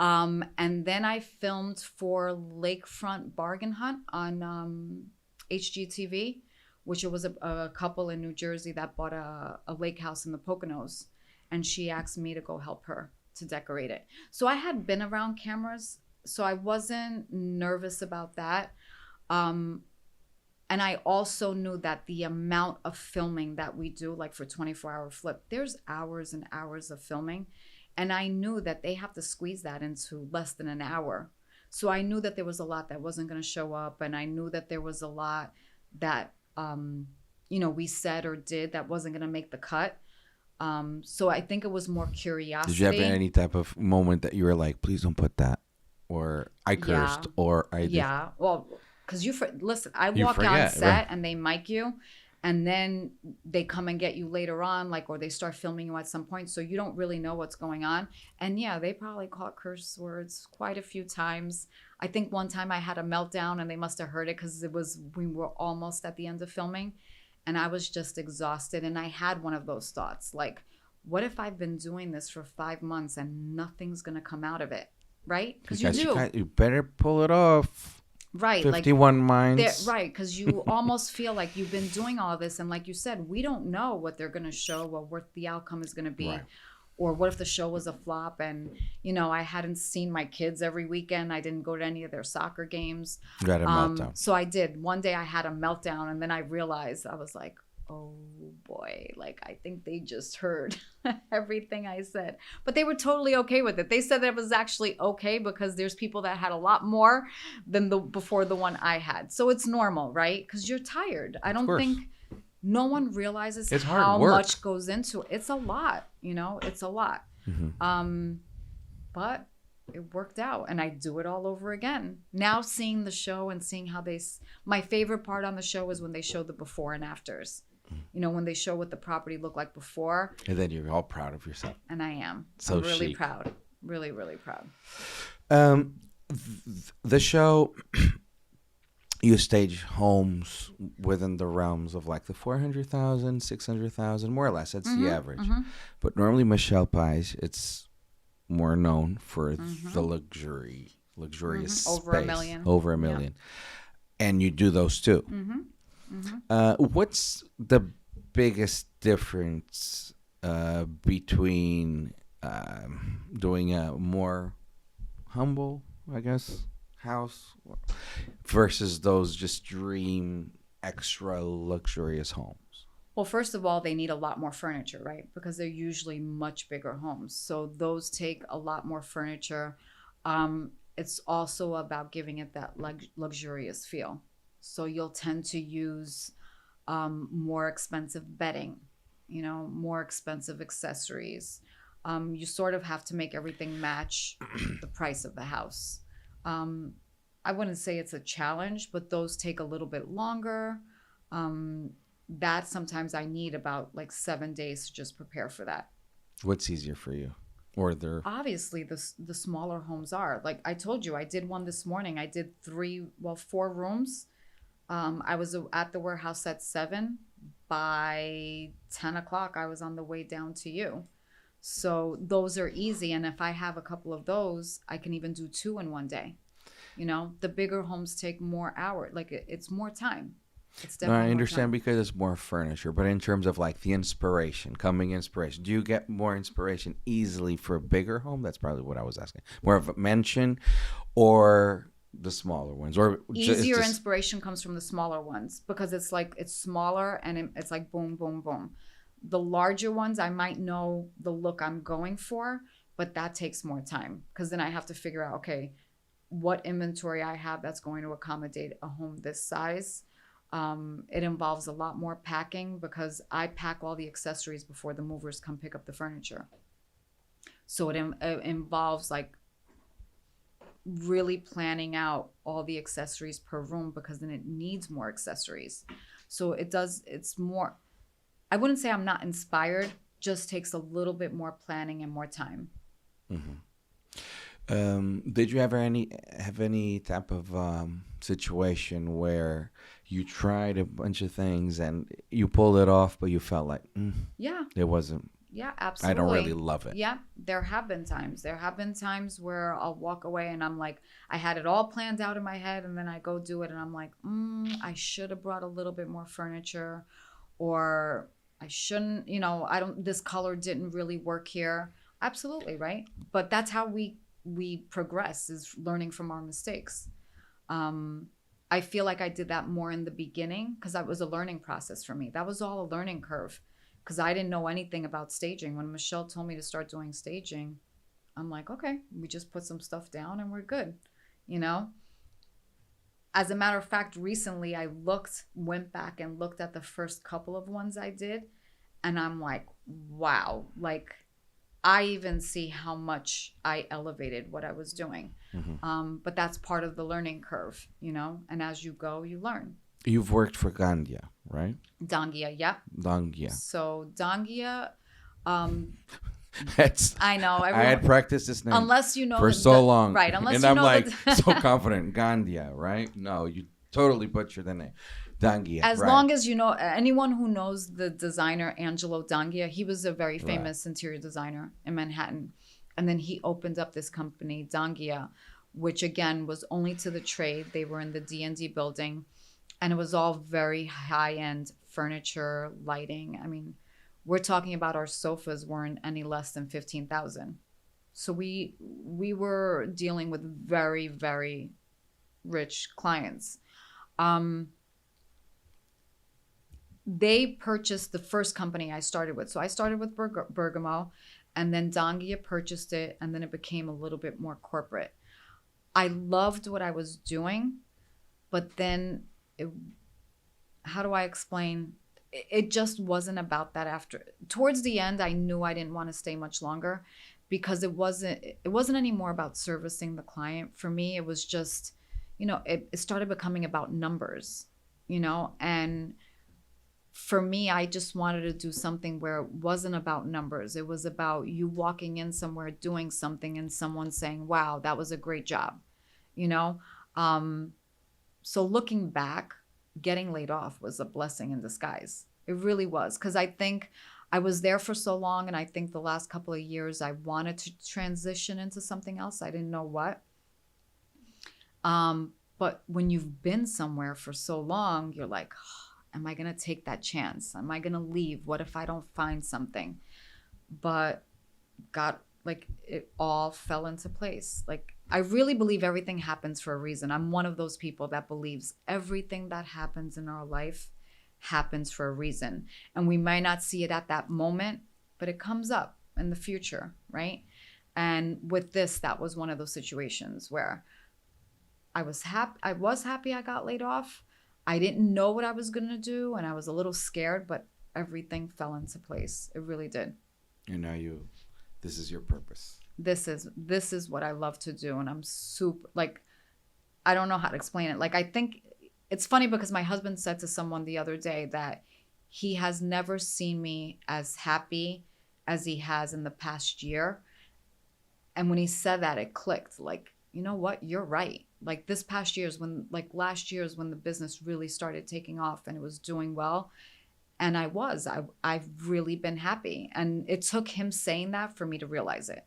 And then I filmed for Lakefront Bargain Hunt on HGTV, which it was a couple in New Jersey that bought a lake house in the Poconos, and she asked me to go help her to decorate it. So I had been around cameras, so I wasn't nervous about that. And I also knew that the amount of filming that we do, like for 24-hour flip, there's hours and hours of filming. And I knew that they have to squeeze that into less than an hour. So I knew that there was a lot that wasn't going to show up. And I knew that there was a lot that, we said or did that wasn't going to make the cut. So I think it was more curiosity. Did you have any type of moment that you were like, please don't put that? Or I cursed, or I did? Yeah, well, because listen, I walk on set and they mic you. And then they come and get you later on, like, or they start filming you at some point. So you don't really know what's going on. And yeah, they probably caught curse words quite a few times. I think one time I had a meltdown and they must have heard it because we were almost at the end of filming. And I was just exhausted. And I had one of those thoughts, like, what if I've been doing this for 5 months and nothing's going to come out of it? Right? Because you better pull it off. Right. 51 minds. Right. Because you almost feel like you've been doing all this. And like you said, we don't know what they're going to show or what the outcome is going to be. Right. Or what if the show was a flop and, I hadn't seen my kids every weekend. I didn't go to any of their soccer games. You had a meltdown. So I did. One day I had a meltdown and then I realized, I was like, oh boy, like I think they just heard everything I said. But they were totally okay with it. They said that it was actually okay because there's people that had a lot more than before the one I had. So it's normal, right? Because you're tired. I don't think no one realizes how much goes into it. It's a lot, it's a lot. Mm-hmm. But it worked out and I do it all over again. Now seeing the show and seeing how my favorite part on the show is when they show the before and afters. When they show what the property looked like before. And then you're all proud of yourself. And I am. So I'm really chic. Proud. Really, really proud. The show, you stage homes within the realms of like the 400,000, 600,000, more or less. That's the average. Mm-hmm. But normally Michelle Pies, it's more known for the luxurious space. Over $1 million. Over $1 million. Yeah. And you do those too. Mm-hmm. Mm-hmm. What's the biggest difference between doing a more humble, I guess, house versus those just dream extra luxurious homes? Well, first of all, they need a lot more furniture, right? Because they're usually much bigger homes. So those take a lot more furniture. It's also about giving it that luxurious feel. So you'll tend to use more expensive bedding, more expensive accessories. You sort of have to make everything match the price of the house. I wouldn't say it's a challenge, but those take a little bit longer. That sometimes I need about like 7 days to just prepare for that. What's easier for you? Obviously the smaller homes are. Like I told you, I did one this morning. I did 4 rooms. I was at the warehouse at 7. by 10 o'clock, I was on the way down to you. So those are easy. And if I have a couple of those, I can even do 2 in one day. You know, the bigger homes take more hours. Like it's more time. It's No, definitely I more understand time. because it's more furniture, but in terms of like the inspiration, do you get more inspiration easily for a bigger home? That's probably what I was asking. More of a mansion or the smaller ones, or Easier inspiration comes from the smaller ones because it's like it's smaller and it's like boom, boom, boom. The larger ones, I might know the look I'm going for, but that takes more time because then I have to figure out, okay, what inventory I have that's going to accommodate a home this size. It involves a lot more packing because I pack all the accessories before the movers come pick up the furniture. So it involves like really planning out all the accessories per room because then it needs more accessories. So it's more, I wouldn't say I'm not inspired, just takes a little bit more planning and more time. Did you ever have any type of situation where you tried a bunch of things and you pulled it off, but you felt like Yeah. it wasn't? Yeah, absolutely. I don't really love it. Yeah, there have been times. There have been times where I'll walk away and I'm like, I had it all planned out in my head, and then I go do it and I'm like, I should have brought a little bit more furniture, or I shouldn't, this color didn't really work here. Absolutely, right? But that's how we progress, is learning from our mistakes. I feel like I did that more in the beginning because that was a learning process for me. That was all a learning curve because I didn't know anything about staging. When Michelle told me to start doing staging, I'm like, okay, we just put some stuff down and we're good, you know? As a matter of fact, recently I went back and looked at the first couple of ones I did, and I'm like, wow, like I even see how much I elevated what I was doing. But that's part of the learning curve, and as you go, you learn. You've worked for Gandia, right? Dangia, yep. Dangia. So Dangia, That's, I know. I had practiced this name unless you know for so long. Right, unless and you I'm know like so confident. Gandia, right? No, you totally butchered the name. Dangia. As right. long as you know, anyone who knows the designer Angelo Dangia, he was a very famous interior designer in Manhattan. And then he opened up this company, Dangia, which again was only to the trade. They were in the D&D building, and it was all very high-end furniture, lighting. I mean, we're talking about our sofas weren't any less than $15,000. So we were dealing with very, very rich clients. They purchased the first company I started with. So I started with Bergamo, and then Dangia purchased it, and then it became a little bit more corporate. I loved what I was doing, but then how do I explain? It just wasn't about that. Towards the end, I knew I didn't want to stay much longer because it wasn't any more about servicing the client. For me, it was just, it started becoming about numbers, and for me, I just wanted to do something where it wasn't about numbers. It was about you walking in somewhere, doing something, and someone saying, wow, that was a great job, So looking back, getting laid off was a blessing in disguise. It really was, because I think I was there for so long, and I think the last couple of years I wanted to transition into something else. I didn't know what. But when you've been somewhere for so long, you're like, am I going to take that chance? Am I going to leave? What if I don't find something? But it all fell into place. Like, I really believe everything happens for a reason. I'm one of those people that believes everything that happens in our life happens for a reason. And we might not see it at that moment, but it comes up in the future, right? And with this, that was one of those situations where I was happy I got laid off. I didn't know what I was going to do, and I was a little scared, but everything fell into place. It really did. And now this is your purpose. This is what I love to do, and I'm super, I don't know how to explain it. I think it's funny because my husband said to someone the other day that he has never seen me as happy as he has in the past year. And when he said that, it clicked. You know what? You're right. This past year is when, last year is when the business really started taking off and it was doing well. And I've really been happy. And it took him saying that for me to realize it.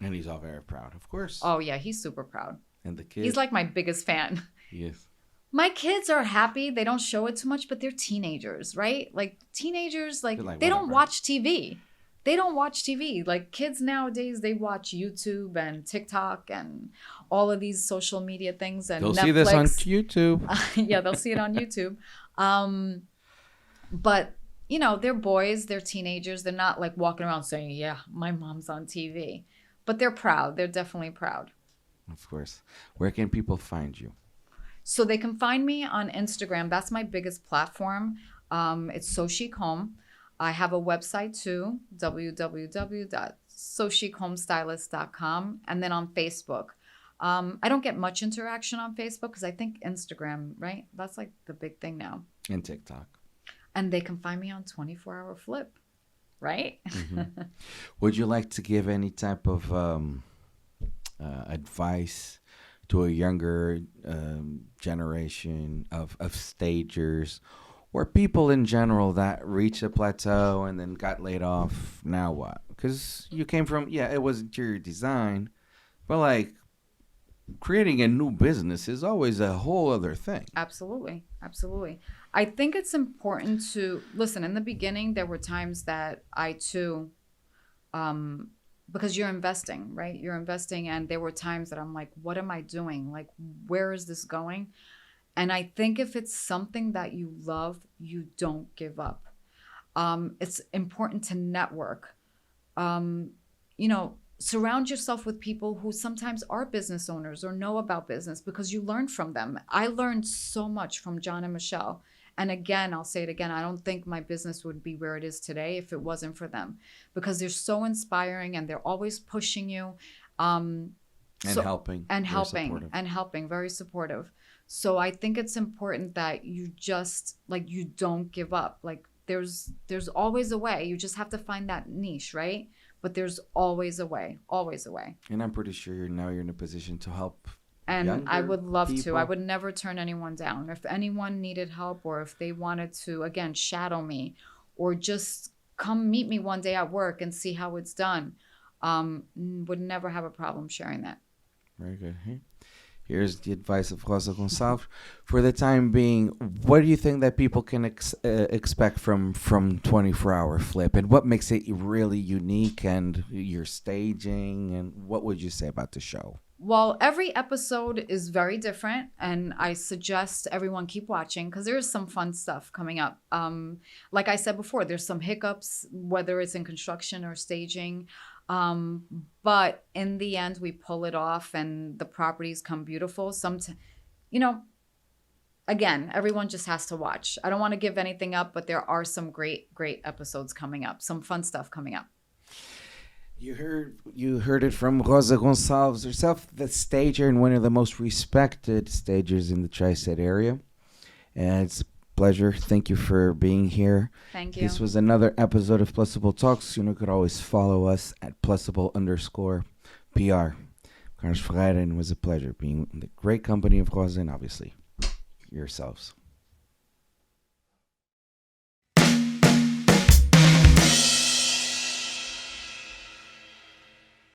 And he's all very proud, of course. Oh, yeah, he's super proud. And the kids. He's like my biggest fan. Yes. My kids are happy. They don't show it too much, but they're teenagers, right? Like teenagers, like they don't whatever. watch TV. They don't watch TV. Like kids nowadays, they watch YouTube and TikTok and all of these social media things and They'll Netflix. see this on YouTube. Yeah, they'll see it on YouTube. But you know, they're boys, they're teenagers. They're not like walking around saying, "Yeah, my mom's on TV," but they're proud. They're definitely proud. Of course. Where can people find you? So they can find me on Instagram. That's my biggest platform. It's So Chic Home. I have a website too, www.sochichomestylist.com. And then on Facebook. I don't get much interaction on Facebook because I think Instagram, right? That's like the big thing now. And TikTok. And they can find me on 24-hour Flip, right? Mm-hmm. Would you like to give any type of advice to a younger generation of stagers or people in general that reach a plateau and then got laid off? Now what? Because you came from, it wasn't your design, but like creating a new business is always a whole other thing. Absolutely. Absolutely. I think it's important to listen. In the beginning, there were times that I too, because you're investing, right? You're investing. And there were times that I'm like, what am I doing? Like, where is this going? And I think if it's something that you love, you don't give up. It's important to network. Surround yourself with people who sometimes are business owners or know about business because you learn from them. I learned so much from John and Michelle. And again, I'll say it again, I don't think my business would be where it is today if it wasn't for them because they're so inspiring and they're always pushing you. Helping. Very supportive. So I think it's important that you just, like, you don't give up. Like, there's always a way. You just have to find that niche, right? But there's always a way, always a way. And I'm pretty sure you're in a position to help. And I would love people. to. I would never turn anyone down. If anyone needed help or if they wanted to, again, shadow me or just come meet me one day at work and see how it's done, would never have a problem sharing that. Very good. Here's the advice of Rosa Goncalves. For the time being, what do you think that people can expect from 24-hour Flip? And what makes it really unique and your staging? And what would you say about the show? Well, every episode is very different. And I suggest everyone keep watching because there is some fun stuff coming up. Like I said before, there's some hiccups, whether it's in construction or staging. But in the end, we pull it off and the properties come beautiful. Again, everyone just has to watch. I don't want to give anything up, but there are some great, great episodes coming up. Some fun stuff coming up. You heard it from Rosa Goncalves herself, the stager and one of the most respected stagers in the Tri-State area. And it's pleasure. Thank you for being here. Thank you. This was another episode of Plusable Talks. You could always follow us at +PR. Carlos Ferreira, and it was a pleasure being in the great company of Rosa and obviously yourselves.